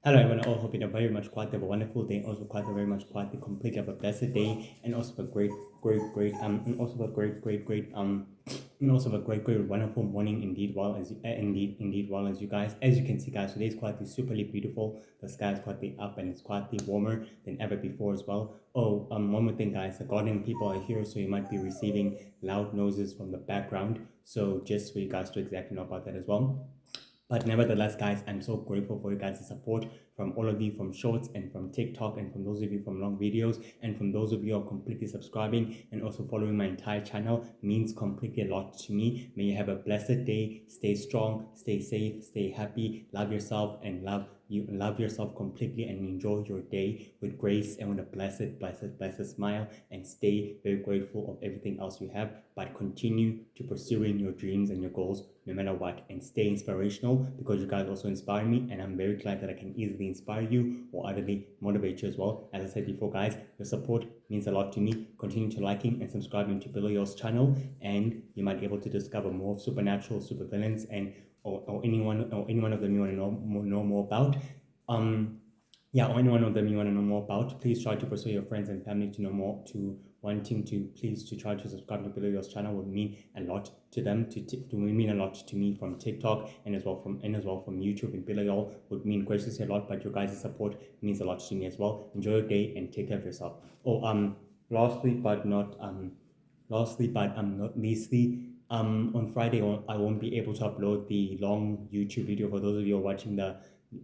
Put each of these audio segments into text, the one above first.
Hello everyone, I all hope you had a very much quite a wonderful day, also quite a very much quite a complete of a blessed day, and also a and also a and also a great wonderful morning indeed. While as you guys, as you can see, guys, today is quite superly beautiful. The sky is quite up and it's quite warmer than ever before as well. Oh, one more thing, guys, the gardening people are here, so you might be receiving loud noises from the background. So just for you guys to exactly know about that as well. But nevertheless, guys, I'm so grateful for you guys' support from all of you from shorts and from TikTok and from those of you from long videos and from those of you who are completely subscribing and also following my entire channel means completely a lot to me. May you have a blessed day. Stay strong, stay safe, stay happy, love yourself and love yourself completely and enjoy your day with grace and with a blessed smile and stay very grateful of everything else you have, but continue to pursuing your dreams and your goals no matter what, and stay inspirational because you guys also inspire me, and I'm very glad that I can easily inspire you or utterly motivate you as well. As I said before, guys, your support means a lot to me. Continue to liking and subscribing to Billy's channel, and you might be able to discover more supernatural supervillains and or anyone of them you want to know more about. Or any one of them you want to know more about, please try to persuade your friends and family to know more, to wanting to please to try to subscribe to Billy's channel would mean a lot to them, to mean a lot to me from TikTok and as well from YouTube, and Billy would mean graciously a lot, but your guys' support means a lot to me as well. Enjoy your day and take care of yourself. Lastly but not leastly, on Friday I won't be able to upload the long YouTube video. For those of you who are watching the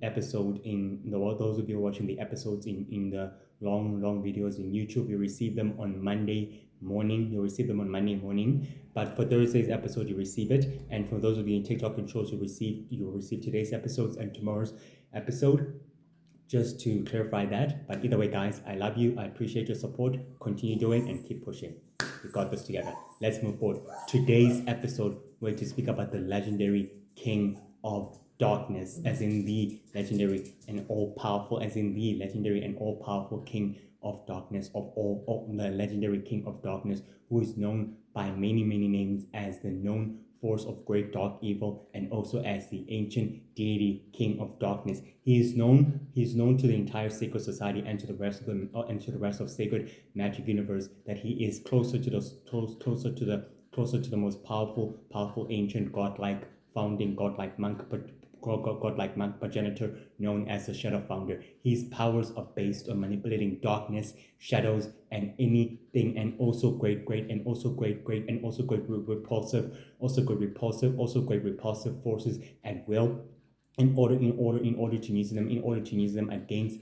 episode in the those of you watching the episodes in the long videos in YouTube, you receive them on Monday morning. But for Thursday's episode, you receive it. And for those of you in TikTok and shows, you will receive today's episodes and tomorrow's episode. Just to clarify that. But either way, guys, I love you. I appreciate your support. Continue doing and keep pushing. We got this together. Let's move forward. Today's episode, we're to speak about the legendary King of Darkness, as in the legendary and all-powerful, King of Darkness the legendary King of Darkness, who is known by many names as the known force of great dark evil, and also as the ancient deity King of Darkness. He is known to the entire sacred society and to the rest of sacred magic universe that he is closer to the most powerful ancient godlike progenitor known as the Shadow Founder. His powers are based on manipulating darkness, shadows, and anything, and also great repulsive forces at will, in order to use them against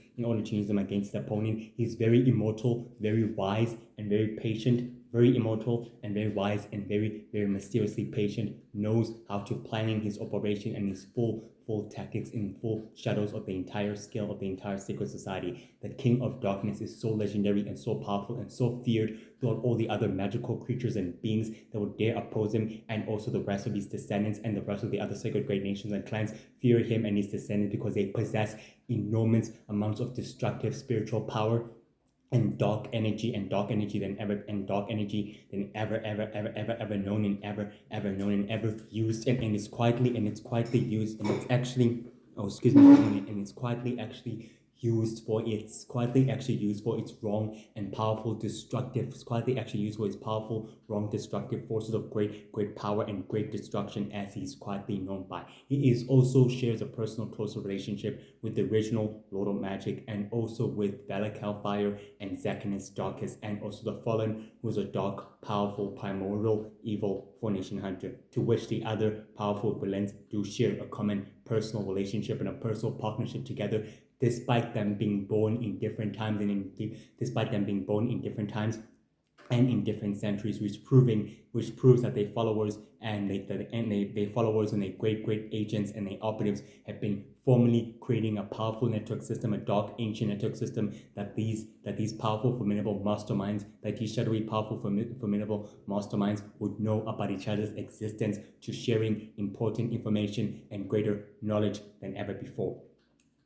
the opponent. He's very immortal, very wise, and very patient. Very immortal and very wise and very mysteriously patient, knows how to planning his operation and his full tactics in full shadows of the entire scale of the entire secret society. The King of Darkness is so legendary and so powerful and so feared throughout all the other magical creatures and beings that would dare oppose him, and also the rest of his descendants and the rest of the other sacred great nations and clans fear him and his descendants because they possess enormous amounts of destructive spiritual power and dark energy than ever known and ever used, and it's quietly used, and it's actually and it's quietly actually used for its wrong and powerful destructive forces of great power and great destruction, as he's quietly known by. He is also shares a personal closer relationship with the original Lord of Magic, and also with Valak Hellfire and Zacchaeus Darkest, and also the Fallen, who is a dark, powerful, primordial, evil formation hunter, to which the other powerful villains do share a common personal relationship and a personal partnership together, despite them being born in different times and in different centuries, which proves that their followers and their followers and their great agents and their operatives have been formally creating a powerful network system, a dark ancient network system, that these powerful formidable masterminds, that these shadowy powerful formidable masterminds would know about each other's existence, to sharing important information and greater knowledge than ever before.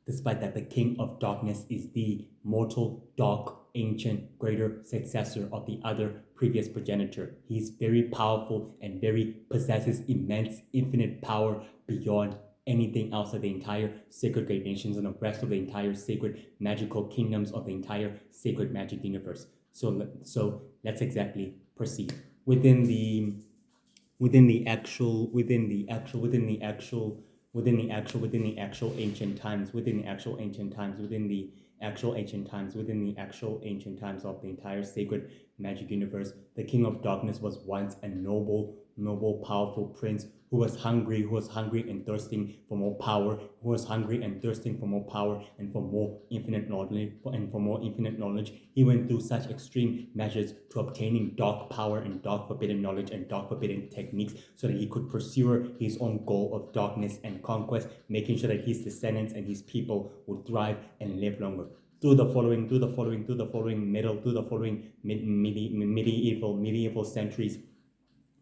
Despite that, the King of Darkness is the mortal, dark, ancient, greater successor of the other previous progenitor. He is very powerful and possesses immense, infinite power beyond anything else of the entire sacred great nations and the rest of the entire sacred magical kingdoms of the entire sacred magic universe. So let's exactly proceed within the within the actual ancient times within the actual ancient times within the actual ancient times within the actual ancient times of the entire sacred magic universe. The king of darkness was once a noble powerful prince who was hungry and thirsting for more power, who was hungry and thirsting for more power and for more infinite knowledge. And for more infinite knowledge, he went through such extreme measures to obtaining dark power and dark forbidden knowledge and dark forbidden techniques, so that he could pursue his own goal of darkness and conquest, making sure that his descendants and his people would thrive and live longer. Through the following medieval centuries,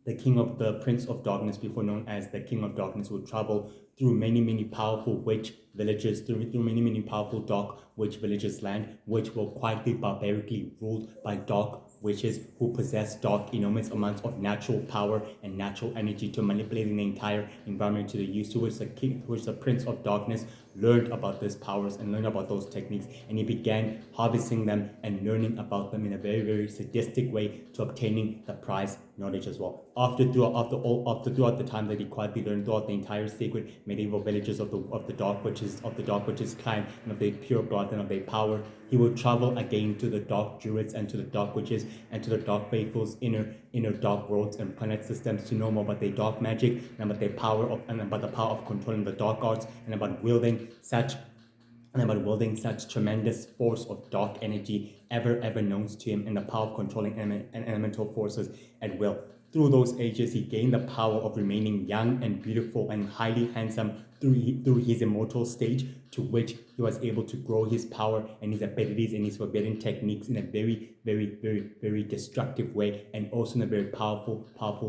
the Prince of Darkness, before known as the King of Darkness, would travel through many powerful witch villages, through many powerful dark witch villages land, which were quietly barbarically ruled by dark witches who possess dark enormous amounts of natural power and natural energy to manipulating the entire environment to the use to which the Prince of Darkness learned about those powers and learned about those techniques, and he began harvesting them and learning about them in a very sadistic way to obtaining the prize knowledge as well. Throughout the time that he quietly learned throughout the entire sacred medieval villages of the dark witches clan and of their pure blood and of their power, he will travel again to the dark druids and to the dark witches and to the dark faithful's inner dark worlds and planet systems to know more about their dark magic and about the power of controlling the dark arts and about wielding such tremendous force of dark energy ever known to him, and the power of controlling elemental forces at will. Through those ages, he gained the power of remaining young and beautiful and highly handsome through his immortal stage, to which he was able to grow his power and his abilities and his forbidden techniques in a very destructive way, and also in a very powerful,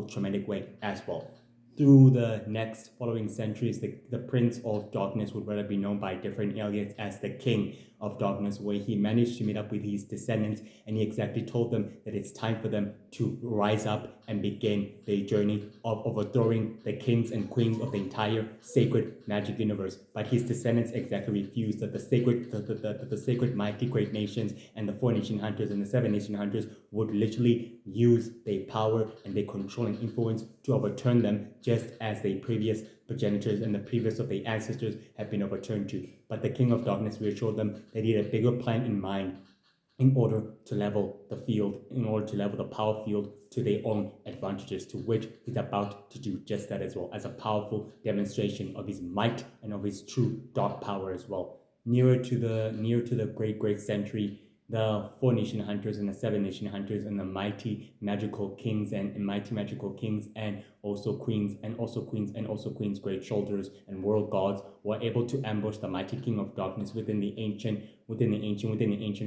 traumatic way as well. Through the next following centuries, the Prince of Darkness would rather be known by different alias as the King of Darkness, where he managed to meet up with his descendants, and he exactly told them that it's time for them to rise up and begin their journey of overthrowing the kings and queens of the entire sacred magic universe. But his descendants exactly refused. That the sacred mighty great nations and the 4 nation hunters and the 7 nation hunters would literally use their power and their controlling influence to overturn them, just as their previous progenitors and the previous of their ancestors have been overturned to. But the King of Darkness reassured them that he had a bigger plan in mind in order to level the field, in order to level the power field to their own advantages, to which he's about to do just that as well, as a powerful demonstration of his might and of his true dark power as well. Nearer to the great century, the 4 nation hunters and the 7 nation hunters and the mighty magical kings and also queens, great shoulders and world gods were able to ambush the mighty King of Darkness within the ancient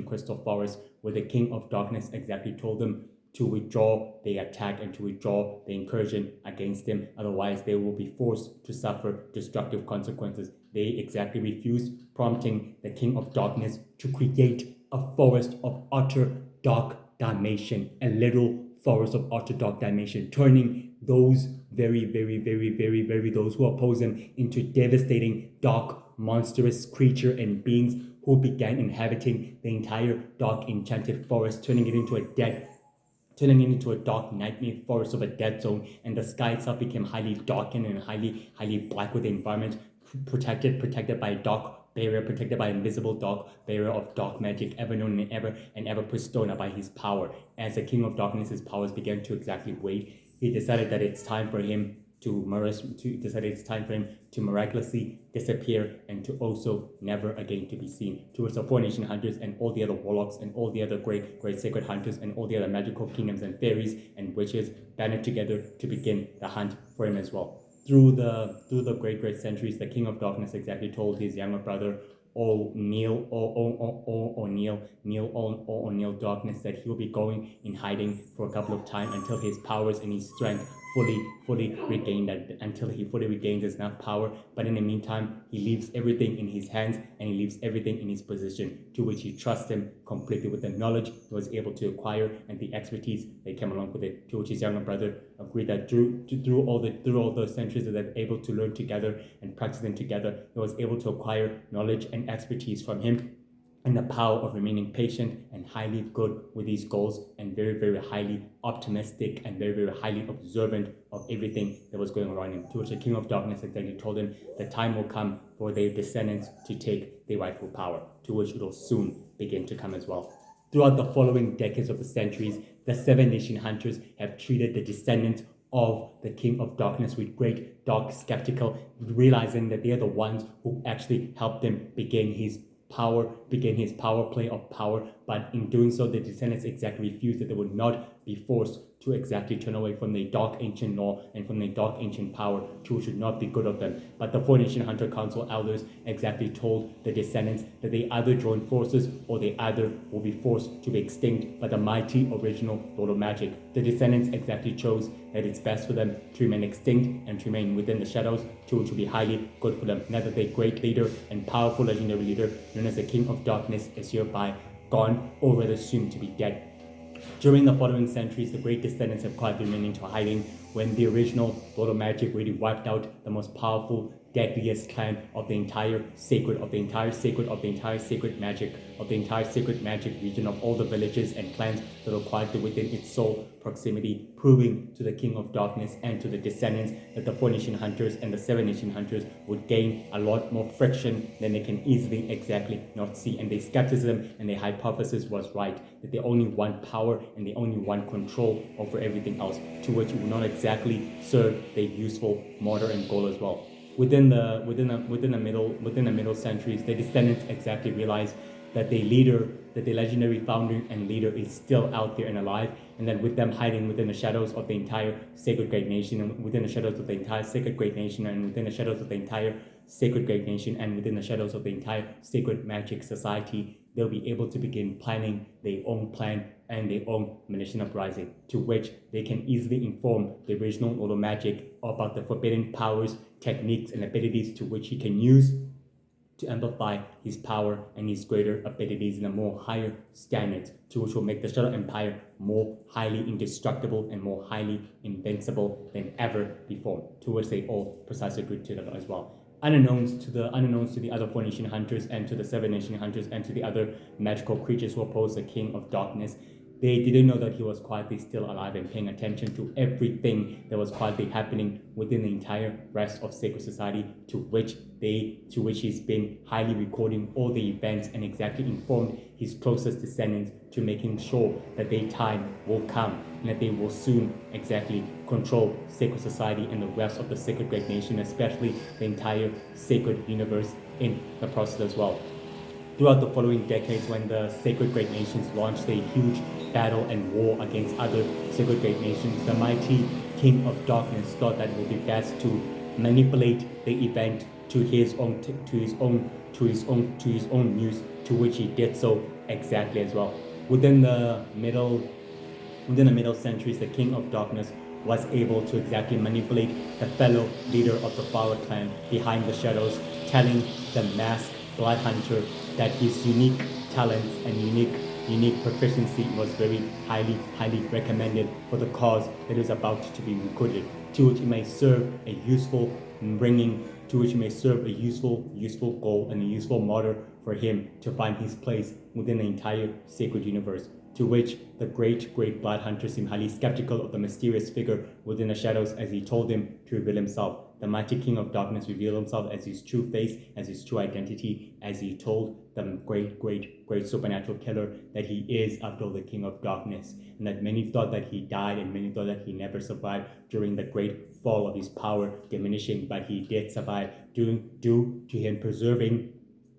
crystal forest, where the King of Darkness exactly told them to withdraw their attack and to withdraw the incursion against him. Otherwise, they will be forced to suffer destructive consequences. They exactly refused, prompting the King of Darkness to create a forest of utter dark damnation, a literal forest of utter dark damnation, turning those those who oppose him into devastating, dark, monstrous creature and beings who began inhabiting the entire dark enchanted forest, turning it into a dark nightmare forest of a dead zone, and the sky itself became highly darkened and highly black, with the environment protected by a dark barrier, protected by an invisible dark barrier of dark magic, ever known and ever bestowed by his power. As the King of Darkness, his powers began to exactly wane, he decided that it's time for him to miraculously disappear and to also never again to be seen. Towards the 4 nation hunters and all the other warlocks and all the other great sacred hunters and all the other magical kingdoms and fairies and witches banded together to begin the hunt for him as well. Through the great centuries, the King of Darkness exactly told his younger brother O'Neill Darkness that he will be going in hiding for a couple of time until his powers and his strength fully regain that, until he fully regains enough power. But in the meantime, he leaves everything in his hands and he leaves everything in his possession, to which he trusts him completely with the knowledge he was able to acquire and the expertise that came along with it. To which his younger brother agreed that through all those centuries that they're able to learn together and practice them together, he was able to acquire knowledge and expertise from him, and the power of remaining patient and highly good with his goals, and very highly optimistic and very highly observant of everything that was going around him. To which the King of Darkness exactly told him the time will come for their descendants to take their rightful power, to which it will soon begin to come as well. Throughout the following decades of the centuries, the Seven Nation Hunters have treated the descendants of the King of Darkness with great dark skeptical, realizing that they are the ones who actually helped him begin his power play of power. But in doing so, the descendants exactly refused that they would not be forced to exactly turn away from the dark ancient law and from the dark ancient power, which should not be good of them. But the Four Nation Hunter Council elders exactly told the descendants that they either join forces or they either will be forced to be extinct by the mighty original Lord of Magic. The descendants exactly chose that it's best for them to remain extinct and to remain within the shadows, to which will be highly good for them. Now that their great leader and powerful legendary leader, known as the King of Darkness, is hereby gone, or rather soon to be dead. During the following centuries, the great descendants have quietly remained into hiding when the original Lord of Magic really wiped out the most powerful, deadliest clan of the entire sacred magic region, of all the villages and clans that were quietly within its sole proximity, proving to the King of Darkness and to the descendants that the Four Nation Hunters and the Seven Nation Hunters would gain a lot more friction than they can easily exactly not see. And their skepticism and their hypothesis was right, that they only want power and they only want control over everything else, to which it will not exactly serve their useful motto and goal as well. Within the middle centuries, the descendants exactly realized that their legendary founder and leader is still out there and alive, and that with them hiding within the shadows of the entire sacred great nation, and within the shadows of the entire sacred great nation, and within the shadows of the entire sacred great nation, and within the shadows of the entire sacred magic society, they'll be able to begin planning their own plan and their own militia uprising, to which they can easily inform the original Lord of Magic about the forbidden powers, techniques, and abilities to which he can use to amplify his power and his greater abilities in a more higher standards, to which will make the Shadow Empire more highly indestructible and more highly invincible than ever before, to which they all precisely agreed to them as well. Unbeknownst to the other Four Nation Hunters and to the Seven Nation Hunters and to the other magical creatures who opposed the King of Darkness, they didn't know that he was quietly still alive and paying attention to everything that was quietly happening within the entire rest of Sacred Society, to which he's been highly recording all the events and exactly informed his closest descendants to making sure that their time will come and that they will soon exactly control Sacred Society and the rest of the Sacred Great Nation, especially the entire Sacred Universe in the process as well. Throughout the following decades, when the Sacred Great Nations launched a huge battle and war against other Sacred Great Nations, the mighty King of Darkness thought that it would be best to manipulate the event to his own use, to which he did so exactly as well. Within the middle centuries, the King of Darkness was able to exactly manipulate the fellow leader of the Flower Clan behind the shadows, telling the masked Blood Hunter that his unique talents and unique proficiency was very highly recommended for the cause that is about to be recruited, to which it may serve a useful useful goal and a useful model for him to find his place within the entire sacred universe, to which the great Blood Hunter seemed highly skeptical of the mysterious figure within the shadows as he told him to reveal himself. The mighty King of Darkness revealed himself as his true face, as his true identity, as he told the great supernatural killer that he is after all the King of Darkness, and that many thought that he died and many thought that he never survived during the great fall of his power diminishing, but he did survive due to him preserving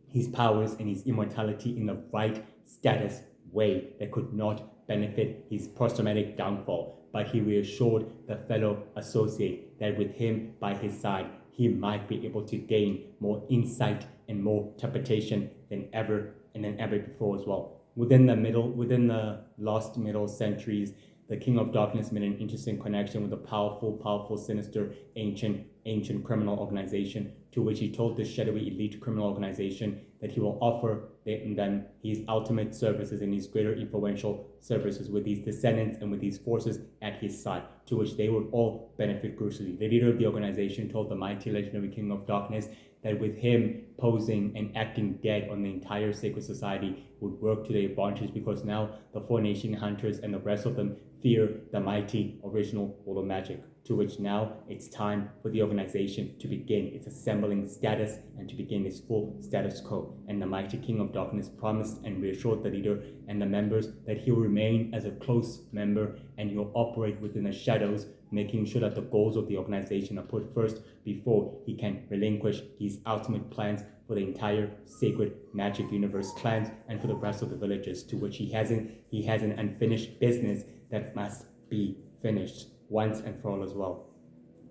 his powers and his immortality in the right status way that could not benefit his post-traumatic downfall. But he reassured the fellow associate that with him by his side, he might be able to gain more insight and more interpretation than ever before as well. Within the last middle centuries, the King of Darkness made an interesting connection with a powerful, sinister, ancient criminal organization, to which he told this shadowy elite criminal organization that he will offer them his ultimate services and his greater influential services with these descendants and with these forces at his side, to which they would all benefit crucially. The leader of the organization told the mighty legendary King of Darkness that with him posing and acting dead on the entire sacred society would work to their advantage, because now the 4 nation hunters and the rest of them fear the mighty original world of magic, to which now it's time for the organization to begin its assembling status and to begin its full status quo. And the mighty King of Darkness promised and reassured the leader and the members that he will remain as a close member and he will operate within the shadows, making sure that the goals of the organization are put first before he can relinquish his ultimate plans for the entire sacred magic universe clans and for the rest of the villages, to which he has an unfinished business that must be finished once and for all as well.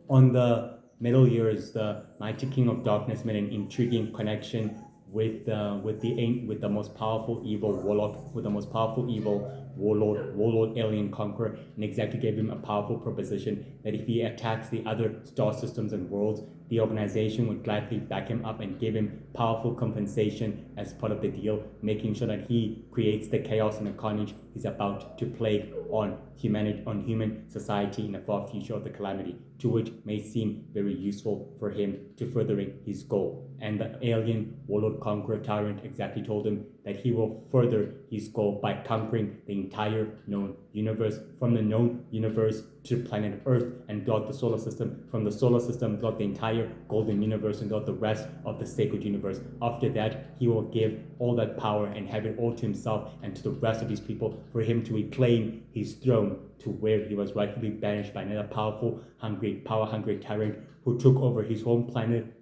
On the middle years, the mighty King of Darkness made an intriguing connection with the most powerful evil warlock, with the most powerful evil warlord alien conqueror, and exactly gave him a powerful proposition that if he attacks the other star systems and worlds, the organization would gladly back him up and give him powerful compensation as part of the deal, making sure that he creates the chaos and the carnage he's about to plague on human society in the far future of the calamity, to which may seem very useful for him to furthering his goal. And the alien warlord conqueror tyrant exactly told him that he will further his goal by conquering the entire known universe, from the known universe to planet Earth and throughout the solar system, from the solar system throughout the entire golden universe and throughout the rest of the sacred universe. After that, he will give all that power and have it all to himself and to the rest of his people, for him to reclaim his throne to where he was rightfully banished by another power-hungry tyrant who took over his home planet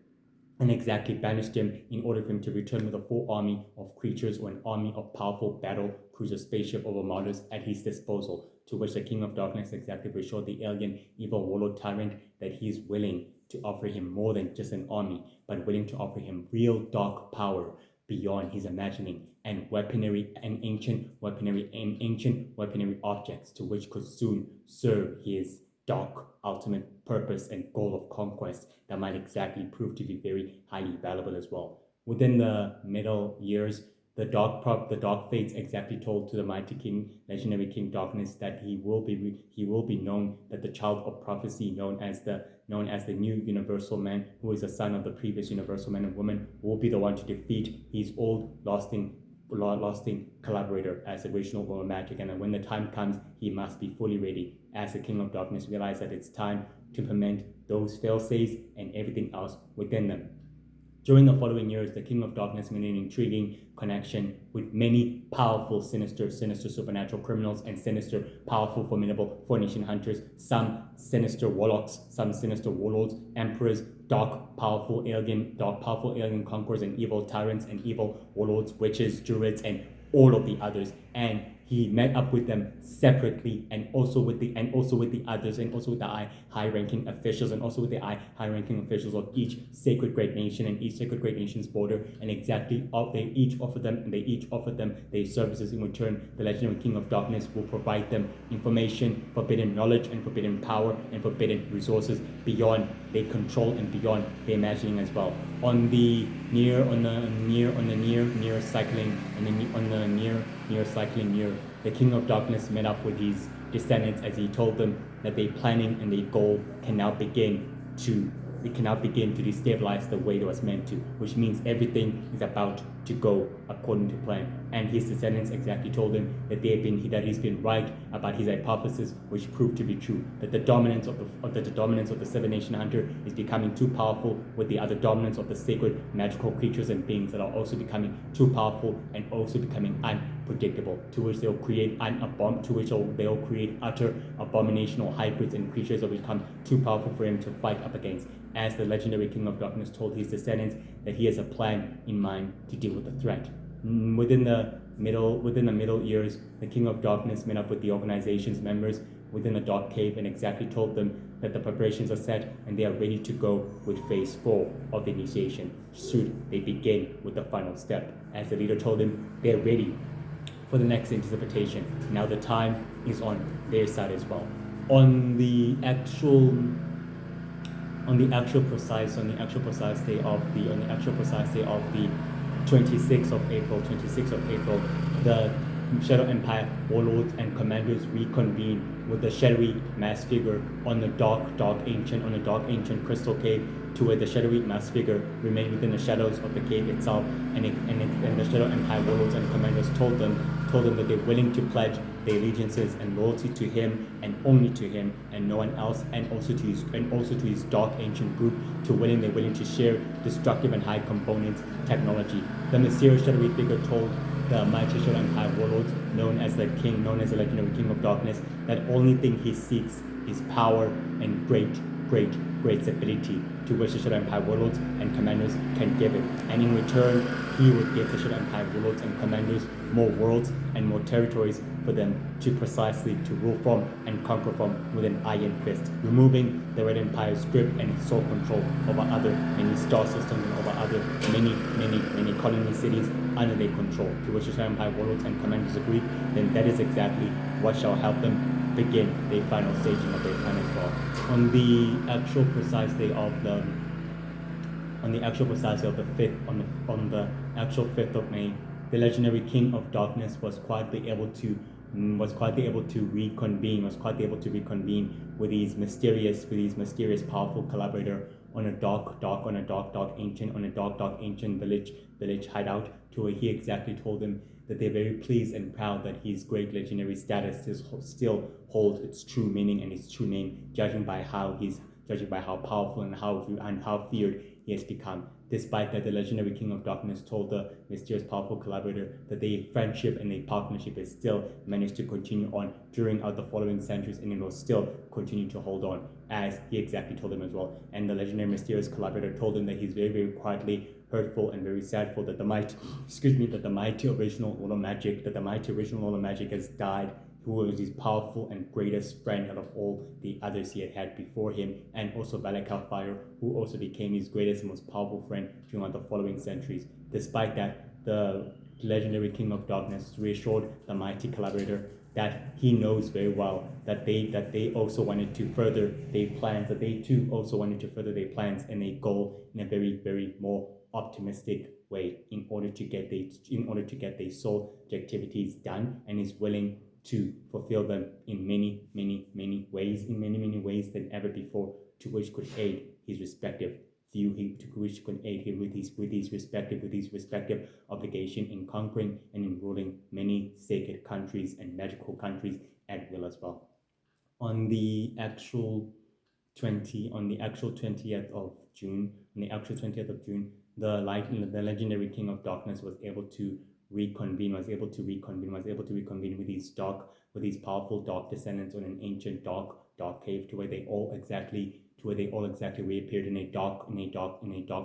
and exactly banished him in order for him to return with a full army of creatures or an army of powerful battle cruiser spaceship overmodels at his disposal, to which the King of Darkness exactly reassured the alien evil warlord tyrant that he is willing to offer him more than just an army, but willing to offer him real dark power beyond his imagining, and ancient weaponry objects, to which could soon serve his dark ultimate purpose and goal of conquest that might exactly prove to be very highly valuable as well. Within the middle years, the dark fates exactly told to the mighty legendary King Darkness, that he will be known, that the child of prophecy known as the new universal man, who is the son of the previous universal man and woman, will be the one to defeat his old lasting collaborator as the original world magic. And then when the time comes, he must be fully ready, as the King of Darkness realized that it's time to implement those fail-safes and everything else within them. During the following years, the King of Darkness made an intriguing connection with many powerful, sinister supernatural criminals and sinister, powerful, formidable 4 nation hunters, some sinister warlocks, some sinister warlords, emperors, dark, powerful alien conquerors and evil tyrants and evil warlords, witches, druids, and all of the others. And he met up with them separately, and also with the others, and also with the high-ranking officials, and also with the high-ranking officials of each sacred great nation and each sacred great nation's border. And exactly, they each offered them their services. In return, the legendary King of Darkness will provide them information, forbidden knowledge, and forbidden power, and forbidden resources beyond their control and beyond their imagining as well. On the near cycling year, the King of Darkness met up with his descendants as he told them that their planning and their goal can now begin to destabilize the way it was meant to, which means everything is about to go according to plan. And his descendants exactly told him that he's been right about his hypothesis, which proved to be true, that the dominance of the 7 nation hunter is becoming too powerful, with the other dominance of the sacred magical creatures and beings that are also becoming too powerful and also becoming unpredictable, to which they'll create utter abominational hybrids and creatures that will become too powerful for him to fight up against, as the legendary King of Darkness told his descendants that he has a plan in mind to deal with the threat. Within the middle years, the King of Darkness met up with the organization's members within the dark cave and exactly told them that the preparations are set and they are ready to go with phase 4 of the initiation, should they begin with the final step. As the leader told him, they're ready for the next interpretation. Now the time is on their side as well. On the actual precise day of the 26th of April, the Shadow Empire warlords and commanders reconvene with the shadowy mass figure on the dark ancient crystal cave, to where the shadowy mass figure remained within the shadows of the cave itself, and the Shadow Empire warlords and commanders told them that they're willing to pledge their allegiances and loyalty to him and only to him and no one else, and also to his dark ancient group, they're willing to share destructive and high components technology. The mysterious shadowy figure told the mighty Shadow Empire warlords, known as the legendary King of Darkness, that only thing he seeks is power and great stability, to which the Shadow Empire warlords and commanders can give it. And in return, he would give the Shadow Empire warlords and commanders more worlds and more territories for them to rule from and conquer from with an iron fist, removing the Red Empire's grip and its sole control over other many star systems and over other many colony cities under their control. To which the Shadow Empire warlords and commanders agree, then that is exactly what shall help them begin the final staging of their plan as well. On the actual precise day of the 5th of May, the legendary King of Darkness was quietly able to reconvene with his mysterious powerful collaborator on a dark ancient village hideout, to where he exactly told him that they're very pleased and proud that his great legendary status still holds its true meaning and its true name, judging by how powerful and how feared he has become. Despite that, the legendary King of Darkness told the mysterious powerful collaborator that their friendship and their partnership has still managed to continue on during the following centuries, and it will still continue to hold on, as he exactly told him as well. And the legendary mysterious collaborator told him that he's very, very quietly hurtful and very sadful that the mighty original Order Magic has died, who was his powerful and greatest friend out of all the others he had before him, and also Valak Fire, who also became his greatest and most powerful friend during the following centuries. Despite that, the legendary King of Darkness reassured the mighty collaborator that he knows very well that they also wanted to further their plans, and their goal in a very, very more optimistic way in order to get their sole activities done, and is willing to fulfill them in many ways than ever before, to which could aid his respective obligation in conquering and in ruling many sacred countries and magical countries at will as well. On the actual 20th of June, the legendary King of Darkness was able to reconvene with these powerful dark descendants on an ancient dark cave, to where they all exactly reappeared in a dark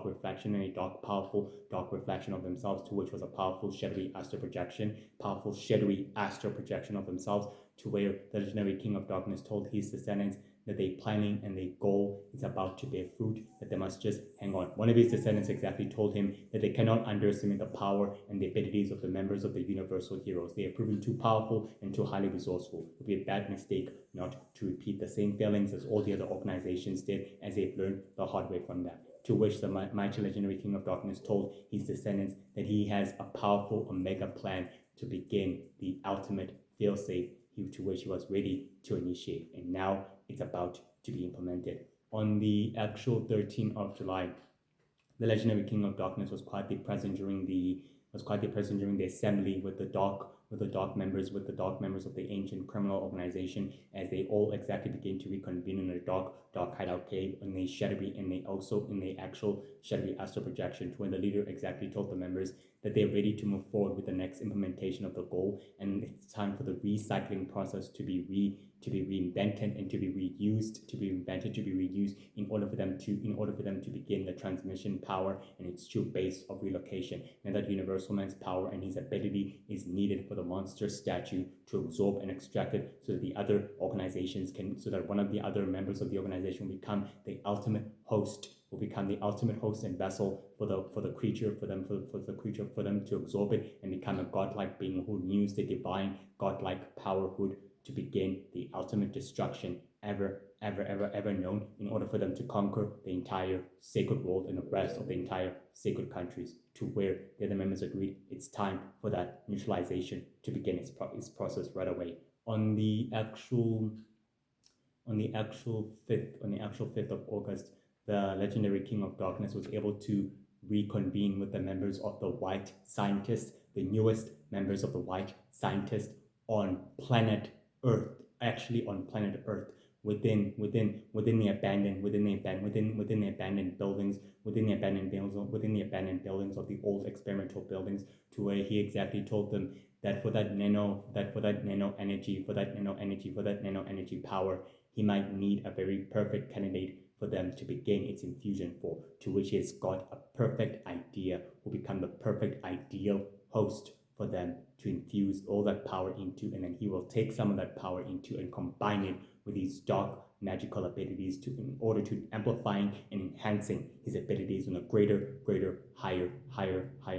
reflection, in a powerful dark reflection of themselves, to which was a powerful shadowy astral projection of themselves, to where the legendary King of Darkness told his descendants that their planning and their goal is about to bear fruit, that they must just hang on. One of his descendants exactly told him that they cannot underestimate the power and the abilities of the members of the Universal Heroes. They are proven too powerful and too highly resourceful. It would be a bad mistake not to repeat the same failings as all the other organizations did, as they've learned the hard way from that. To which the mighty legendary King of Darkness told his descendants that he has a powerful Omega plan to begin the ultimate failsafe, to which he was ready to initiate, and now it's about to be implemented. On the actual 13th of July, the legendary King of Darkness was quietly present during the assembly with the dark members of the ancient criminal organization, as they all exactly begin to reconvene in a dark hideout cave in the actual shadowy astral projection, when the leader exactly told the members that they're ready to move forward with the next implementation of the goal, and it's time for the recycling process to be reinvented and to be reused in order for them to begin the transmission power and its true base of relocation. And that Universal Man's power and his ability is needed for the monster statue to absorb and extract it, so that one of the other members of the organization will become the ultimate host will become the ultimate host and vessel for the creature, for them to absorb it and become a godlike being who knew the divine godlike powerhood to begin the ultimate destruction ever known, in order for them to conquer the entire sacred world and the rest of the entire sacred countries, to where the other members agreed it's time for that neutralization to begin its process right away. On the actual 5th of August, the legendary King of Darkness was able to reconvene with the members of the White Scientists, the newest members of the White Scientists on planet Earth, actually on planet Earth, within the abandoned buildings of the old experimental buildings, to where he exactly told them that for that nano energy power, he might need a very perfect candidate for them to begin its infusion for, to which he has got a perfect idea, will become the perfect ideal host for them to infuse all that power into, and then he will take some of that power into and combine it with these dark magical abilities in order to amplifying and enhancing his abilities on a greater, higher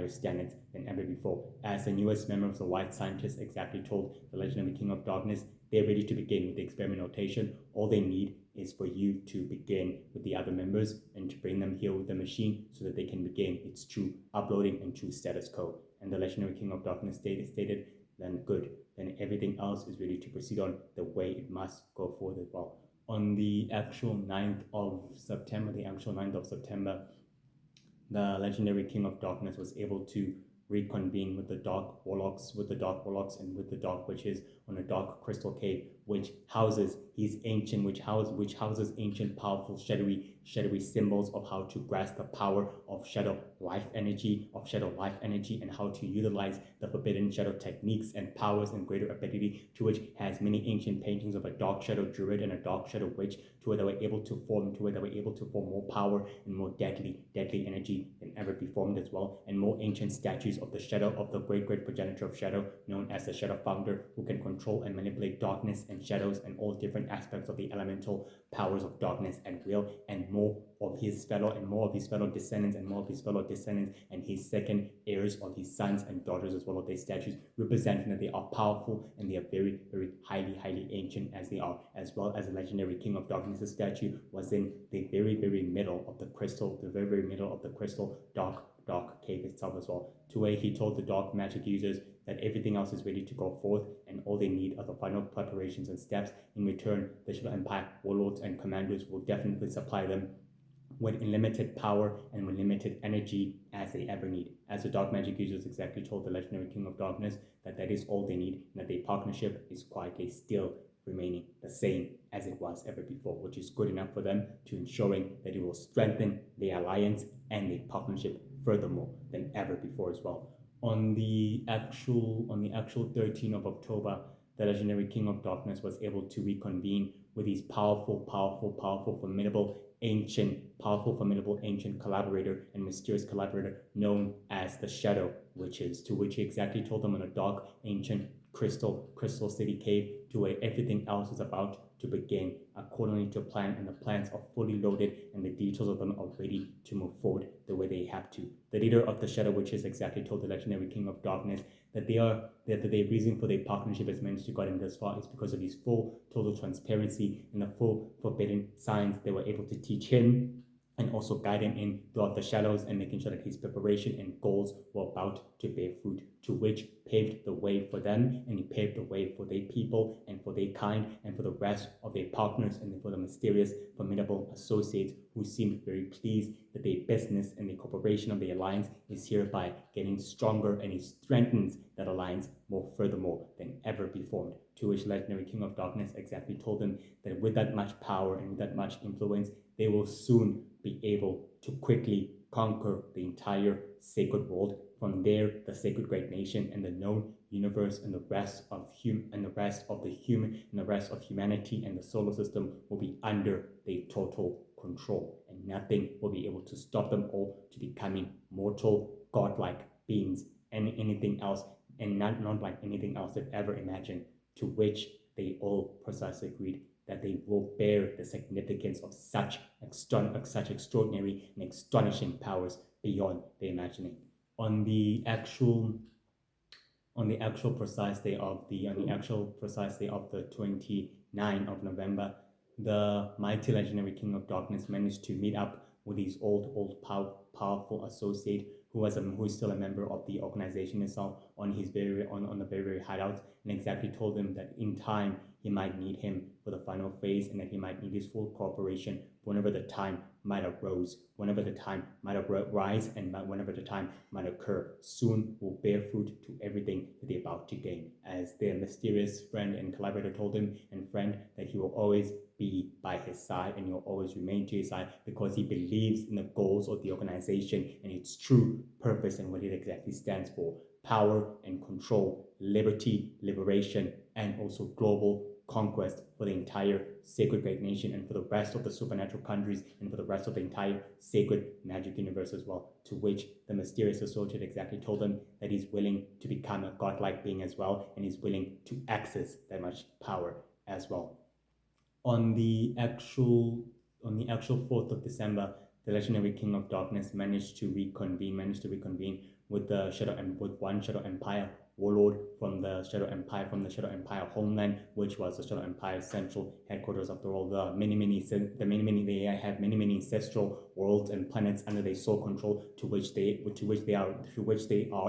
standards than ever before. As the newest member of the White Scientists exactly told the legendary King of Darkness, they're ready to begin with the experimentation. All they need is for you to begin with the other members and to bring them here with the machine so that they can begin its true uploading and true status quo. And the legendary King of Darkness stated, then good, then everything else is ready to proceed on the way it must go forward as well. On the actual 9th of September, the legendary King of Darkness was able to reconvene with the Dark Warlocks, and with the Dark Witches on a dark crystal cave, which houses ancient, powerful, shadowy symbols of how to grasp the power of shadow life energy, and how to utilize the forbidden shadow techniques and powers and greater ability, to which has many ancient paintings of a dark shadow druid and a dark shadow witch, to where they were able to form more power and more deadly energy than ever before as well, and more ancient statues of the shadow, of the great progenitor of shadow, known as the shadow founder, who can control and manipulate darkness and shadows and all different aspects of the elemental powers of darkness and will, and more of his fellow descendants and his second heirs of his sons and daughters as well, of their statues, representing that they are powerful and they are very highly ancient as they are, as well as the legendary King of Darkness statue was in the very middle of the crystal, dark cave itself as well, to where he told the dark magic users that everything else is ready to go forth and all they need are the final preparations and steps. In return, the Shadow Empire warlords and commanders will definitely supply them with unlimited power and with limited energy as they ever need. As the dark magic users exactly told the legendary King of Darkness that is all they need, and that their partnership is quietly still remaining the same as it was ever before, which is good enough for them to ensuring that it will strengthen their alliance and their partnership furthermore than ever before as well. On the actual 13th of October, the legendary King of Darkness was able to reconvene with his powerful, formidable, ancient collaborator and mysterious collaborator known as the Shadow Witches, to which he exactly told them on a dark, ancient crystal city cave, to where everything else is about to begin accordingly to plan, and the plans are fully loaded and the details of them are ready to move forward the way they have to. The leader of the Shadow Witches exactly told the legendary King of Darkness that the reason for their partnership has managed to gotten this far is because of his full total transparency and the full forbidden science they were able to teach him and also guide him in throughout the shadows, and making sure that his preparation and goals were about to bear fruit, to which paved the way for them, and he paved the way for their people and for their kind and for the rest of their partners and for the mysterious, formidable associates who seemed very pleased that their business and the corporation of the alliance is hereby getting stronger, and he strengthens that alliance more furthermore than ever before. To which legendary King of Darkness exactly told them that with that much power and with that much influence, they will soon be able to quickly conquer the entire sacred world. From there, the sacred great nation and the known universe and the rest of humanity and the solar system will be under their total control, and nothing will be able to stop them all to becoming mortal, godlike beings, and anything else, and not like anything else they've ever imagined. To which they all precisely agreed that they will bear the significance of such extraordinary and astonishing powers beyond their imagining. On the actual precise day of the 29th of November, the mighty legendary King of Darkness managed to meet up with his powerful associate who is still a member of the organization itself on the very hideout, and exactly told him that in time he might need him for the final phase, and that he might need his full cooperation whenever the time might arise, whenever the time might arise, and whenever the time might occur. Soon will bear fruit to everything that they're about to gain. As their mysterious friend and collaborator told him, and friend, that he will always be by his side and he'll always remain to his side because he believes in the goals of the organization and its true purpose and what it exactly stands for: power and control, liberty, liberation, and also global conquest for the entire sacred great nation and for the rest of the supernatural countries and for the rest of the entire sacred magic universe as well. To which the mysterious associate exactly told him that he's willing to become a godlike being as well, and he's willing to access that much power as well. On the actual 4th of December, the legendary King of Darkness managed to reconvene with with one Shadow Empire warlord from the Shadow Empire homeland, which was the Shadow Empire central headquarters. After all, they have many ancestral worlds and planets under their sole control, to which they are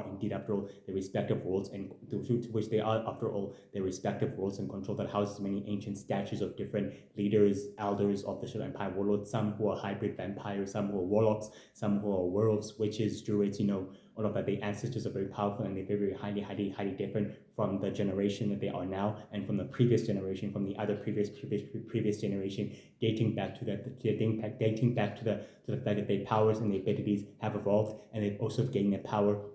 indeed, after all, their respective worlds, and to which they are, after all, their respective worlds and control, that houses many ancient statues of different leaders, elders of the Shadow Empire warlords, some who are hybrid vampires, some who are warlocks, some who are werewolves, witches, druids, all of that. The ancestors are very powerful, and they're very highly different from the generation that they are now, and from the previous generation, from the other previous generation, dating back to the fact that their powers and their abilities have evolved, and they've also gained the power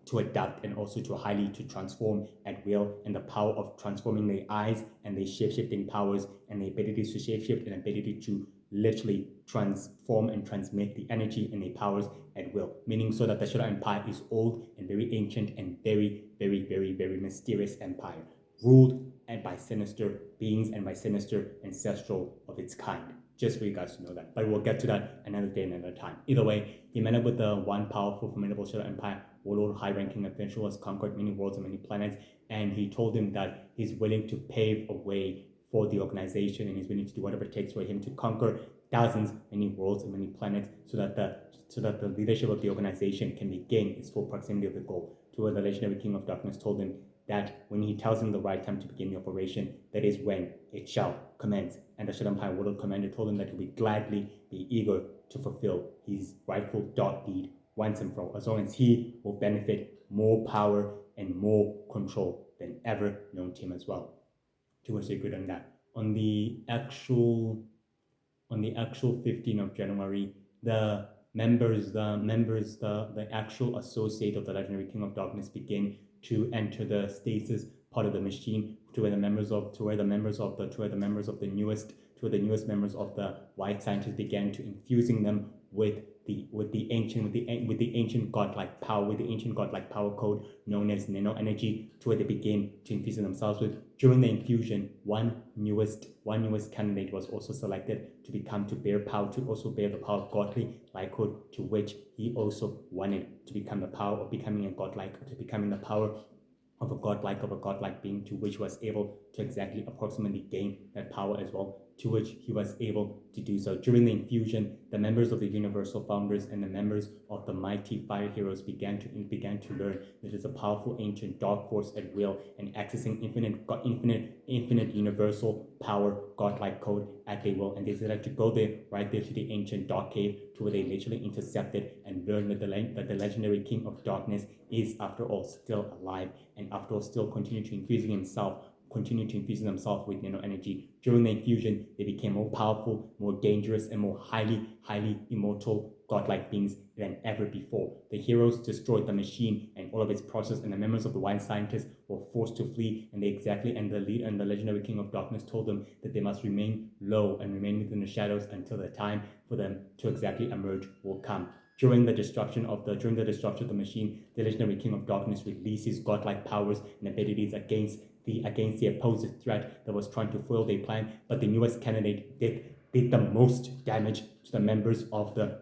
to adapt and also to transform at will, and the power of transforming their eyes and their shape-shifting powers and the abilities to shape-shift and ability to literally transform and transmit the energy and their powers at will, meaning so that the Shadow Empire is old and very ancient and very mysterious empire, ruled and by sinister beings and by sinister ancestral of its kind. Just for you guys to know that. But we'll get to that another day, another time. Either way, he met up with the one powerful, formidable Shadow Empire warlord, high-ranking official, has conquered many worlds and many planets, and he told him that he's willing to pave a way for the organization, and he's willing to do whatever it takes for him to conquer thousands, many worlds and many planets, so that the leadership of the organization can regain its full proximity of the goal. To where the legendary King of Darkness told him that when he tells him the right time to begin the operation, that is when it shall commence. And the Shadow Empire warlord commander told him that he would gladly be eager to fulfill his rightful dark deed once and for all, as long as he will benefit more power and more control than ever known to him as well. To which they agreed on that. On the actual 15th of January, the actual associate of the legendary King of Darkness begin to enter the stasis part of the machine, to where the newest members of the white scientists began to infusing them with the ancient godlike power code known as nano energy, to where they begin to infuse themselves with. During the infusion, one newest candidate was also selected to bear the power of godly likehood, to which he also wanted to become the power of becoming a godlike, to becoming the power of a godlike being, to which was able to exactly approximately gain that power as well, to which he was able to do so. During the infusion, the members of the Universal Founders and the members of the mighty Fire Heroes began to learn that there's a powerful ancient dark force at will, and accessing infinite universal power, godlike code at their will. And they decided to go there, right there to the ancient dark cave, to where they literally intercepted and learned that the legendary King of Darkness is, after all, still alive, and after all, still continue to infuse themselves with nano energy. During the infusion, they became more powerful, more dangerous, and more highly immortal godlike beings than ever before. The heroes destroyed the machine and all of its process, and the members of the White Scientists were forced to flee. And the legendary King of Darkness told them that they must remain low and remain within the shadows until the time for them to exactly emerge will come. During the destruction of the machine, the legendary King of Darkness releases godlike powers and abilities against against the opposed threat that was trying to foil their plan. But the newest candidate did the most damage to the members of the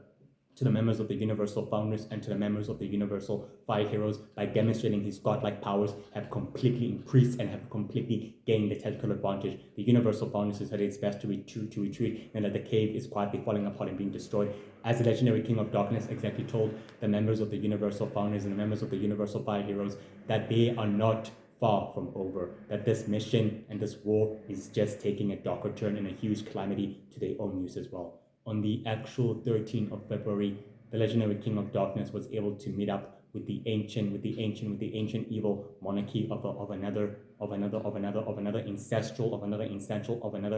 Universal Founders and to the members of the Universal Fire Heroes by demonstrating his godlike powers have completely increased and have completely gained the tactical advantage. The Universal Founders decided it's best to retreat and that the cave is quietly falling apart and being destroyed. As the legendary King of Darkness exactly told the members of the Universal Founders and the members of the Universal Fire Heroes that they are not far from over, that this mission and this war is just taking a darker turn and a huge calamity to their own use as well. On the actual 13th of February, the legendary King of Darkness was able to meet up with the ancient evil monarchy of another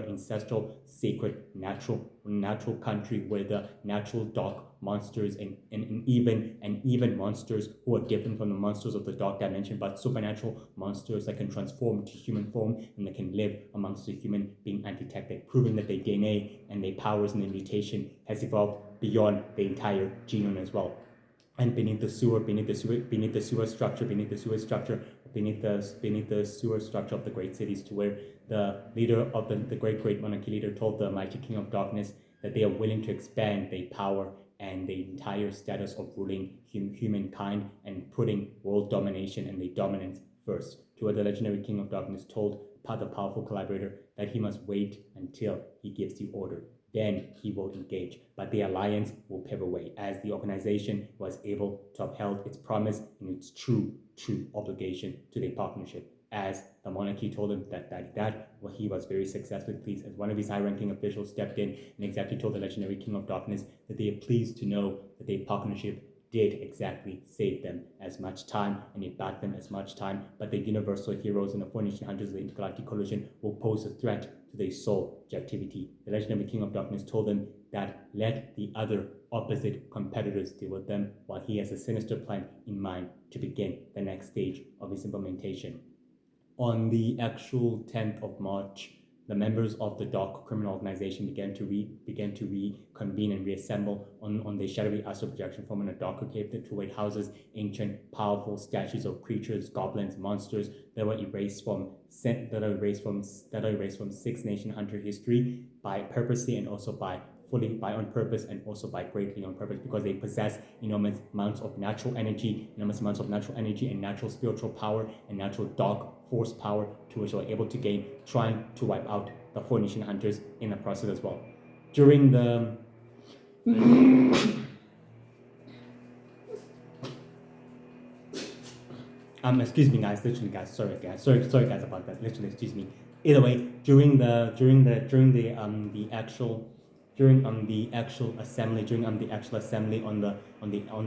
ancestral sacred natural country where the natural dark monsters and even monsters who are different from the monsters of the dark dimension, but supernatural monsters that can transform to human form and that can live amongst the human being undetected, proving that their DNA and their powers and their mutation has evolved beyond the entire genome as well. And beneath the sewer structure of the great cities, to where the leader of the great monarchy leader told the mighty King of Darkness that they are willing to expand their power and the entire status of ruling humankind and putting world domination and their dominance first. To where the legendary King of Darkness told the powerful collaborator that he must wait until he gives the order. Then he will engage, but the alliance will pave away as the organization was able to uphold its promise and its true obligation to the partnership. As the monarchy told him that he was very successfully pleased, as one of his high-ranking officials stepped in and exactly told the legendary King of Darkness that they are pleased to know that their partnership did exactly save them as much time and it backed them as much time, but the universal heroes and the 400 of the intergalactic collision will pose a threat to their sole objectivity. The legendary King of Darkness told them that let the other opposite competitors deal with them while he has a sinister plan in mind to begin the next stage of his implementation. On the actual 10th of March, the members of the dark criminal organization began to reconvene and reassemble on the shadowy astral projection form in a darker cave that two houses ancient, powerful statues of creatures, goblins, monsters that were erased from Six Nation Hunter history by purposely and also by on purpose and also by greatly on purpose, because they possess enormous amounts of natural energy and natural spiritual power and natural dark force power to which they were able to gain, trying to wipe out the 4 Nation Hunters in the process as well. During the excuse me guys, literally guys, sorry guys about that, literally, excuse me. Either way, during the actual assembly on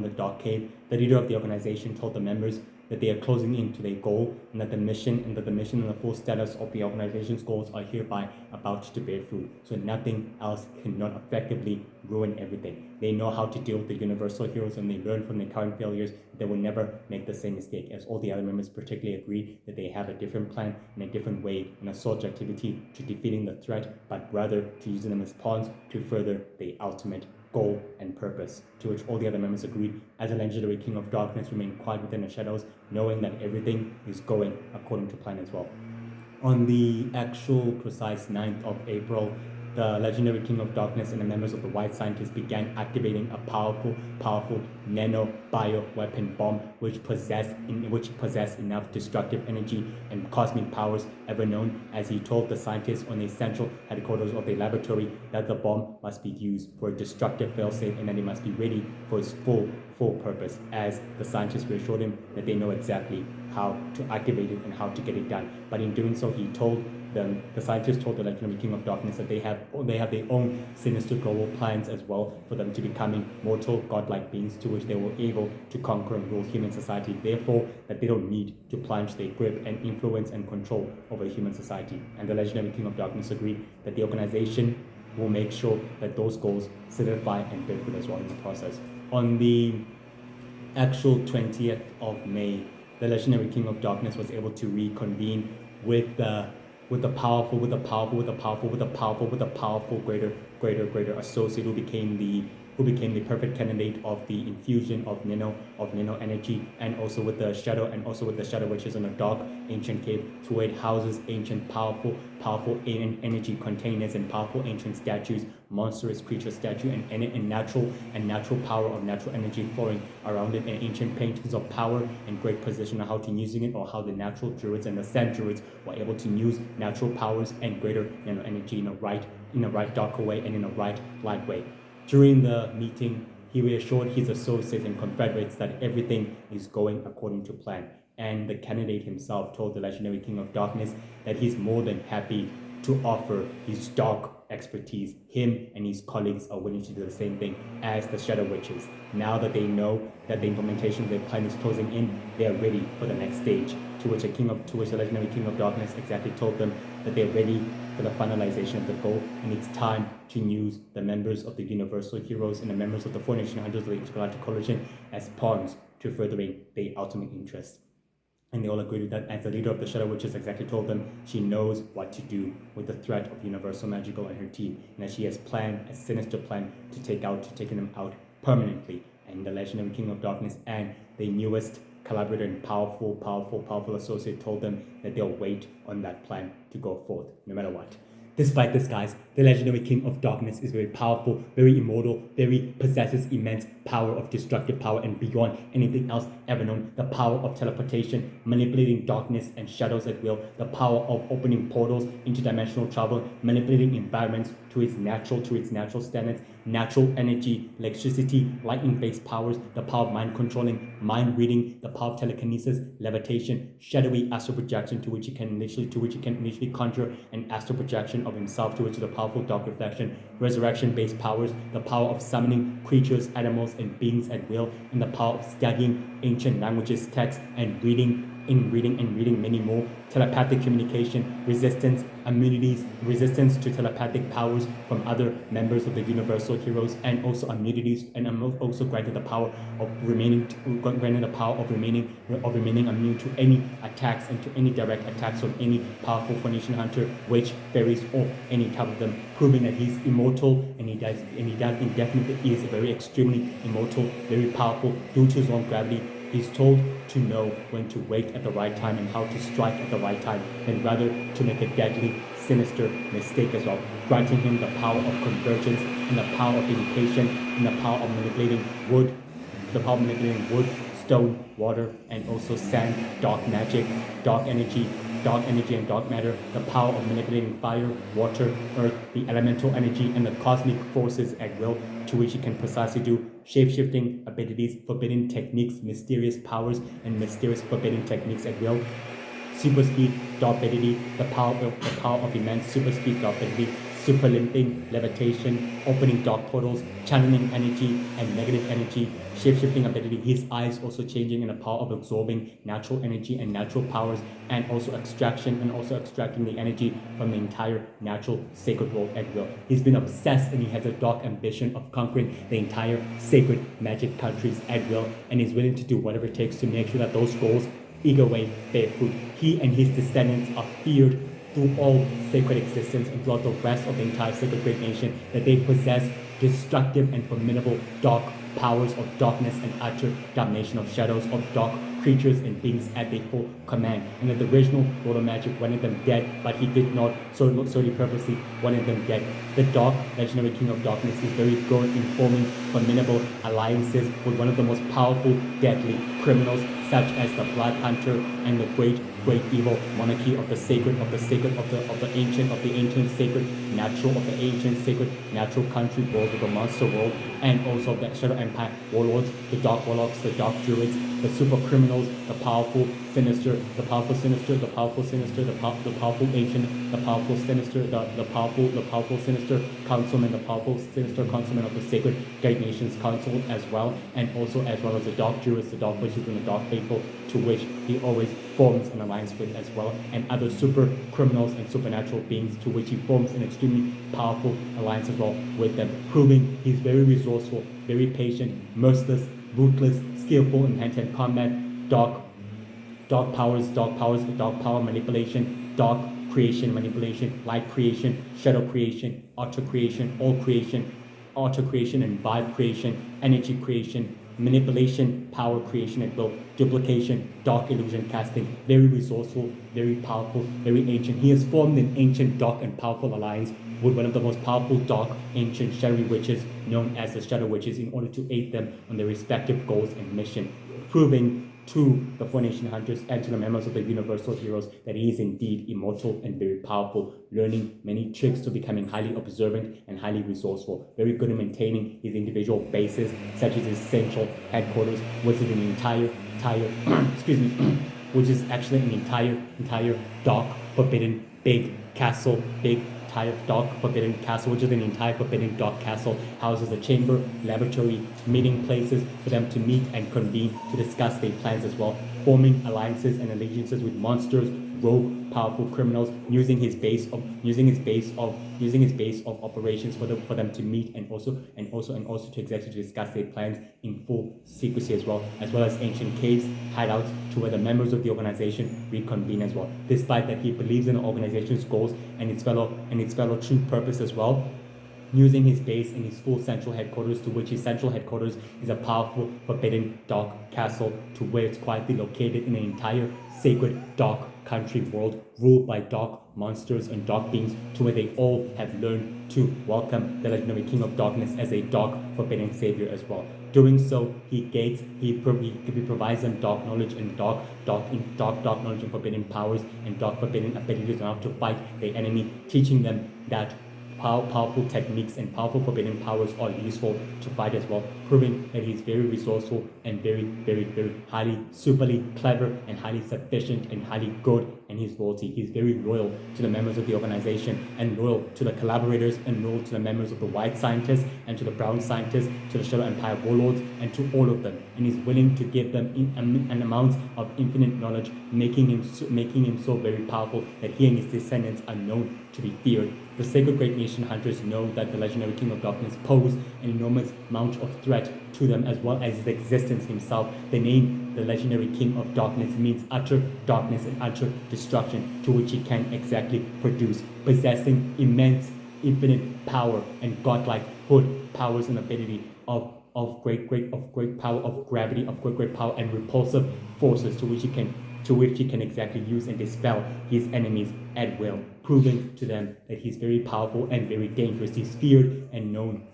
the dark cave, the leader of the organization told the members that they are closing into their goal and that the mission and the full status of the organization's goals are hereby about to bear fruit. So nothing else cannot effectively ruin everything. They know how to deal with the universal heroes and they learn from their current failures. They will never make the same mistake, as all the other members particularly agree that they have a different plan and a different way and a sole activity to defeating the threat, but rather to using them as pawns to further the ultimate goal and purpose, to which all the other members agreed, as the legendary King of Darkness remained quiet within the shadows, knowing that everything is going according to plan as well. On the actual precise 9th of April, the legendary King of Darkness and the members of the White Scientists began activating a powerful nano-bio weapon bomb which possessed enough destructive energy and cosmic powers ever known, as he told the scientists on the central headquarters of the laboratory that the bomb must be used for a destructive failsafe and that it must be ready for its full purpose, as the scientists reassured him that they know exactly how to activate it and how to get it done. But in doing so, the scientists told the legendary King of Darkness that they have their own sinister global plans as well for them to becoming mortal godlike beings to which they were able to conquer and rule human society. Therefore, that they don't need to plunge their grip and influence and control over human society. And the legendary King of Darkness agreed that the organization will make sure that those goals solidify and bear fruit as well in the process. On the actual 20th of May, the legendary King of Darkness was able to reconvene with the powerful greater associate who became who became the perfect candidate of the infusion of nano energy, and also with the shadow witches in a dark ancient cave, to where it houses ancient powerful energy containers and powerful ancient statues, monstrous creature statue, and natural power of natural energy flowing around it, and ancient paintings of power and great position on how to using it, or how the natural druids and the sand druids were able to use natural powers and greater energy in a right darker way and in a right light way. During the meeting, he reassured his associates and confederates that everything is going according to plan. And the candidate himself told the legendary King of Darkness that he's more than happy to offer his dark expertise. Him and his colleagues are willing to do the same thing as the Shadow Witches. Now that they know that the implementation of their plan is closing in, they are ready for the next stage. To which the legendary King of Darkness exactly told them that they're ready for the finalization of the goal, and it's time to use the members of the Universal Heroes and the members of the 4 Nation Hunters of the Intergalactic Coalition as pawns to furthering their ultimate interests. And they all agreed with that, as the leader of the Shadow Witches exactly told them she knows what to do with the threat of Universal Magical and her team, and that she has planned a sinister plan to take them out permanently. And the legendary King of Darkness and the newest collaborator and powerful associate told them that they'll wait on that plan to go forth, no matter what. Despite this, guys, the legendary King of Darkness is very powerful, very immortal, possesses immense power of destructive power and beyond anything else ever known. The power of teleportation, manipulating darkness and shadows at will, the power of opening portals, interdimensional travel, manipulating environments to its natural standards, natural energy, electricity, lightning-based powers, the power of mind controlling, mind reading, the power of telekinesis, levitation, shadowy astral projection to which he can initially conjure an astral projection of himself, to which is a powerful dark reflection, resurrection-based powers, the power of summoning creatures, animals, and beings at will, and the power of studying ancient languages, texts, and reading many more, telepathic communication, resistance, immunities, resistance to telepathic powers from other members of the Universal Heroes, and also immunities, and also granted the power of remaining immune to any attacks and to any direct attacks from any powerful Phoenician hunter, witch, fairies, or any type of them, proving that he's immortal, and he does indefinitely is very extremely immortal, very powerful due to his own gravity. He's told to know when to wait at the right time and how to strike at the right time, and rather to make a deadly, sinister mistake as well, granting him the power of convergence and the power of being patient and the power of manipulating wood, stone, water, and also sand, dark magic, dark energy and dark matter, the power of manipulating fire, water, earth, the elemental energy, and the cosmic forces at will, to which he can precisely do shape-shifting abilities, forbidden techniques, mysterious powers, and mysterious forbidden techniques at will. Super speed, dorpidity, the power of immense super speed, dorpidity, super limping, levitation, opening dark portals, channeling energy and negative energy, shape-shifting ability, his eyes also changing in the power of absorbing natural energy and natural powers, and also extracting the energy from the entire natural sacred world at will. He's been obsessed, and he has a dark ambition of conquering the entire sacred magic countries at will, and he's willing to do whatever it takes to make sure that those goals either way bear fruit. He and his descendants are feared through all sacred existence and throughout the rest of the entire sacred great nation, that they possess destructive and formidable dark powers of darkness and utter domination of shadows, of dark creatures and beings at their full command, and that the original Lord of Magic wanted them dead, but he did not solely purposely wanted them dead. The dark legendary King of Darkness is very good in forming formidable alliances with one of the most powerful, deadly criminals, such as the Blood Hunter and the great evil monarchy of the ancient sacred natural country world of the monster world, and also the Shadow Empire warlords, the dark warlocks, the dark druids, the super criminals, the powerful sinister, the powerful sinister, the powerful sinister, the powerful ancient, the powerful sinister, the powerful sinister councilman, the powerful sinister councilman of the Sacred Great Nations Council as well, and also as well as the dark druids, the dark witches, and the dark faithful, to which he always forms an alliance with as well, and other super criminals and supernatural beings, to which he forms an extremely powerful alliance as well with them, proving he's very resourceful, very patient, merciless, ruthless, skillful in hand-to-hand combat, dark power manipulation, dark creation manipulation, light creation, shadow creation, outer creation, all creation, alter creation and vibe creation, energy creation, manipulation, power creation at will, duplication, dark illusion casting, very resourceful, very powerful, very ancient. He has formed an ancient, dark, and powerful alliance with one of the most powerful, dark, ancient, shadowy witches known as the Shadow Witches in order to aid them on their respective goals and mission, proving to the Four Nation Hunters and to the members of the Universal Heroes that he is indeed immortal and very powerful, learning many tricks to becoming highly observant and highly resourceful, very good in maintaining his individual bases, such as his central headquarters, which is an entire excuse me, which is actually an entire dark, forbidden, big castle, big dark forbidden castle, which is an entire forbidden dark castle, houses a chamber, laboratory, meeting places for them to meet and convene to discuss their plans as well, forming alliances and allegiances with monsters, rogue, powerful criminals, using his base of operations for them to meet and also to exactly discuss their plans in full secrecy as well as ancient caves, hideouts to where the members of the organization reconvene as well. Despite that, he believes in the organization's goals and its fellow true purpose as well, using his base in his full central headquarters, to which his central headquarters is a powerful, forbidden, dark castle, to where it's quietly located in an entire sacred, dark country world ruled by dark monsters and dark beings, to where they all have learned to welcome the legendary King of Darkness as a dark, forbidden savior as well. Doing so, he provides them dark knowledge and dark knowledge and forbidden powers and dark forbidden abilities enough to fight their enemy, teaching them that powerful techniques and powerful forbidden powers are useful to fight as well, proving that he's very resourceful and very highly, superly clever and highly sufficient and highly good in his loyalty. He's very loyal to the members of the organization and loyal to the collaborators and loyal to the members of the white scientists and to the brown scientists, to the Shadow Empire warlords and to all of them. And he's willing to give them an amount of infinite knowledge, making him so very powerful that he and his descendants are known to be feared. The Sacred Great Nation Hunters know that the legendary King of Darkness poses an enormous amount of threat to them, as well as his existence himself. The name, the legendary King of Darkness, means utter darkness and utter destruction, to which he can exactly produce, possessing immense, infinite power and godlike hood powers and ability of great power, of gravity, of great power and repulsive forces, to which he can exactly use and dispel his enemies at will, proving to them that he's very powerful and very dangerous. He's feared and known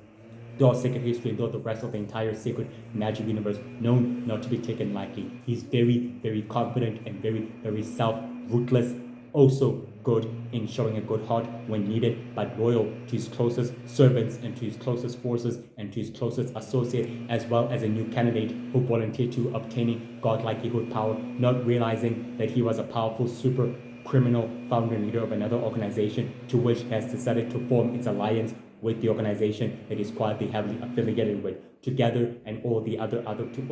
throughout sacred history and throughout the rest of the entire sacred magic universe, known not to be taken lightly. He's very confident and very self-ruthless, also good in showing a good heart when needed, but loyal to his closest servants and to his closest forces and to his closest associate, as well as a new candidate who volunteered to obtaining godlike equal power, not realizing that he was a powerful super criminal founder and leader of another organization, to which he has decided to form its alliance with the organization that is quietly heavily affiliated with. Together and all the other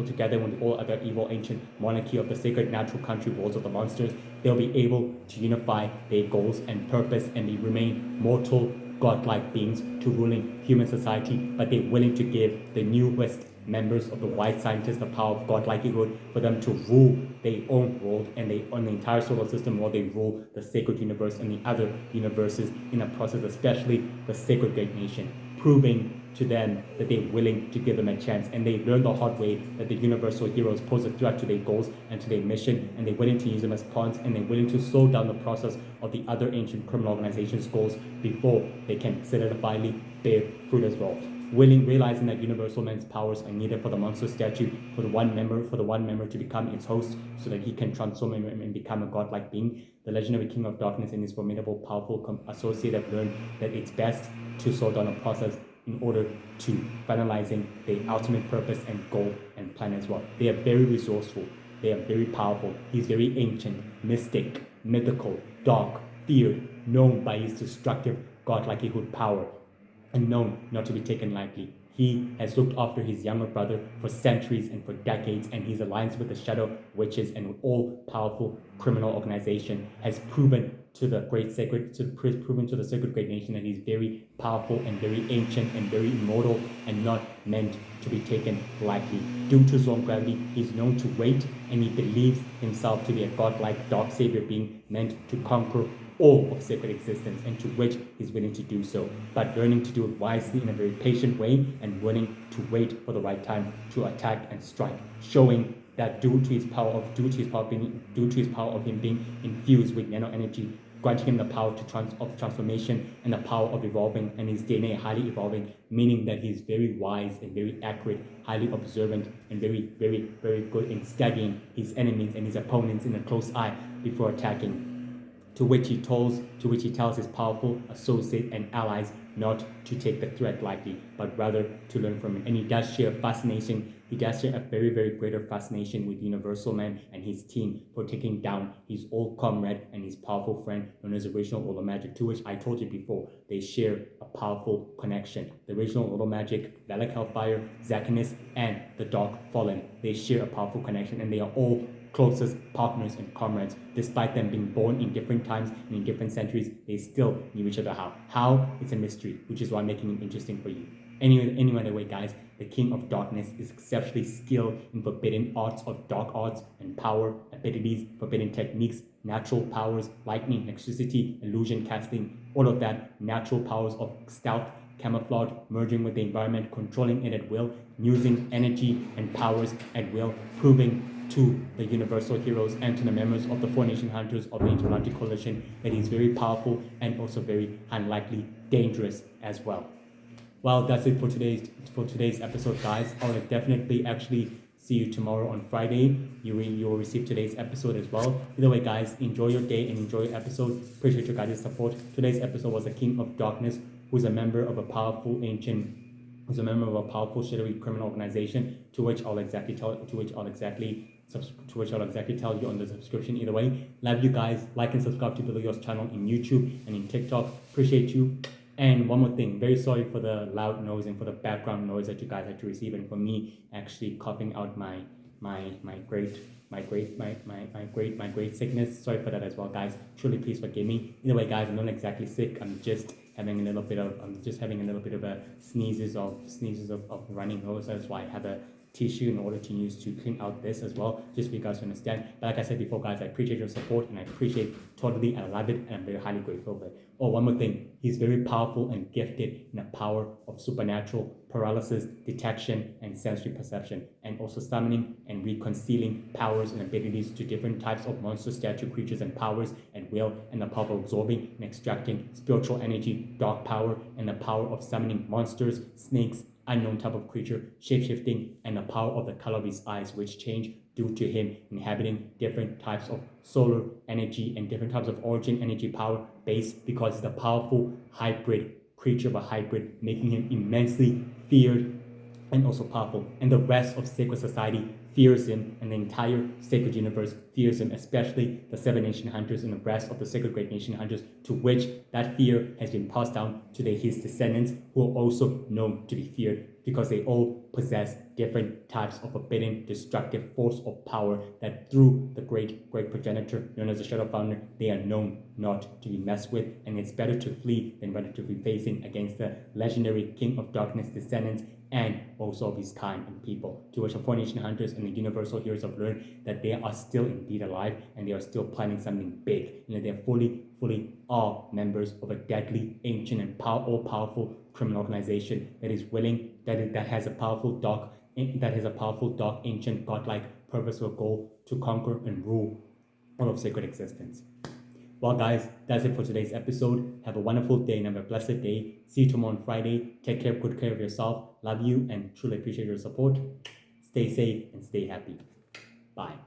together with all other evil ancient monarchy of the sacred natural country worlds of the monsters, they'll be able to unify their goals and purpose, and they remain mortal, godlike beings to ruling human society, but they're willing to give the newest members of the white scientists the power of godlike egohood for them to rule their own world and they on the entire solar system, while they rule the sacred universe and the other universes in a process, especially the sacred great nation, proving to them that they're willing to give them a chance. And they learn the hard way that the universal heroes pose a threat to their goals and to their mission, and they're willing to use them as pawns, and they're willing to slow down the process of the other ancient criminal organizations' goals before they can solidifiedly bear fruit as well. Realizing that universal man's powers are needed for the monster statue, for the one member to become its host, so that he can transform him and become a godlike being. The legendary King of Darkness and his formidable, powerful associate have learned that it's best to slow down a process in order to finalizing their ultimate purpose and goal and plan as well. They are very resourceful. They are very powerful. He's very ancient, mystic, mythical, dark, feared, known by his destructive, godlike equal power, and known not to be taken lightly. He has looked after his younger brother for centuries and for decades, and his alliance with the Shadow Witches and all-powerful criminal organization has proven to the great sacred, to proven to the sacred great nation that he's very powerful and very ancient and very immortal and not meant to be taken lightly. Due to his own gravity, he's known to wait, and he believes himself to be a godlike dark savior being meant to conquer all of sacred existence, and to which he's willing to do so, but learning to do it wisely in a very patient way and willing to wait for the right time to attack and strike, showing that due to his power of him being infused with nano energy, granting him the power of transformation and the power of evolving, and his DNA highly evolving, meaning that he's very wise and very accurate, highly observant, and very, very, very good in studying his enemies and his opponents in a close eye before attacking. To which he tells his powerful associates and allies not to take the threat lightly, but rather to learn from it. And he does share a very, very greater fascination with Universal Man and his team for taking down his old comrade and his powerful friend known as Original Order Magic, to which I told you before, they share a powerful connection. The Original Order Magic, Valak Hellfire, Zachanus, and the Dark Fallen, they share a powerful connection, and they are all closest partners and comrades. Despite them being born in different times and in different centuries, they still knew each other. How? It's a mystery, which is why I'm making it interesting for you. Anyway, guys, the King of Darkness is exceptionally skilled in forbidden arts of dark arts and power, abilities, forbidden techniques, natural powers, lightning, electricity, illusion casting, all of that, natural powers of stealth, camouflage, merging with the environment, controlling it at will, using energy and powers at will, proving to the Universal Heroes and to the members of the Four Nation Hunters of the Intergalactic Coalition that he's very powerful and also very unlikely dangerous as well. Well, that's it for today's episode, guys. I will definitely actually see you tomorrow on Friday. You will receive today's episode as well. Either way, guys, enjoy your day and enjoy your episode. Appreciate your guys' support. Today's episode was the King of Darkness, who's a member of a powerful shadowy criminal organization, to which I'll exactly tell you on the subscription. Either way, love you guys. Like and subscribe to Billy Yours channel in YouTube and in TikTok. Appreciate you. And one more thing, very sorry for the loud noise and for the background noise that you guys had to receive, and for me actually coughing out my great sickness. Sorry for that as well, guys. Truly, please forgive me. Either way, guys, I'm not exactly sick. I'm just having a little bit of a sneezes of running nose. That's why I have a tissue in order to use to clean out this as well, just for you guys to understand. But like I said before, guys, I appreciate your support, and I appreciate totally, I love it, and I'm very highly grateful for it. Oh, one more thing, he's very powerful and gifted in the power of supernatural paralysis, detection, and sensory perception, and also summoning and reconciling powers and abilities to different types of monster statue creatures and powers at will, and the power of absorbing and extracting spiritual energy, dark power, and the power of summoning monsters, snakes, unknown type of creature, shape-shifting, and the power of the color of his eyes, which change due to him inhabiting different types of solar energy and different types of origin energy power base, because he's a powerful hybrid creature of a hybrid, making him immensely feared and also powerful. And the rest of sacred society fears him, and the entire sacred universe fears him, especially the Seven Nation Hunters and the rest of the sacred great nation hunters, to which that fear has been passed down to his descendants, who are also known to be feared because they all possess different types of forbidden destructive force or power that through the great progenitor known as the Shadow Founder, they are known not to be messed with, and it's better to flee than rather to be facing against the legendary King of Darkness descendants and also of his kind and people, to which the Four Nation Hunters and the Universal Heroes have learned that they are still indeed alive, and they are still planning something big, and that they're fully are members of a deadly, ancient, and all-powerful criminal organization that is willing, that has a powerful dark, ancient, godlike purpose or goal to conquer and rule all of sacred existence. Well, guys, that's it for today's episode. Have a wonderful day and have a blessed day. See you tomorrow on Friday. Take good care of yourself. Love you and truly appreciate your support. Stay safe and stay happy. Bye.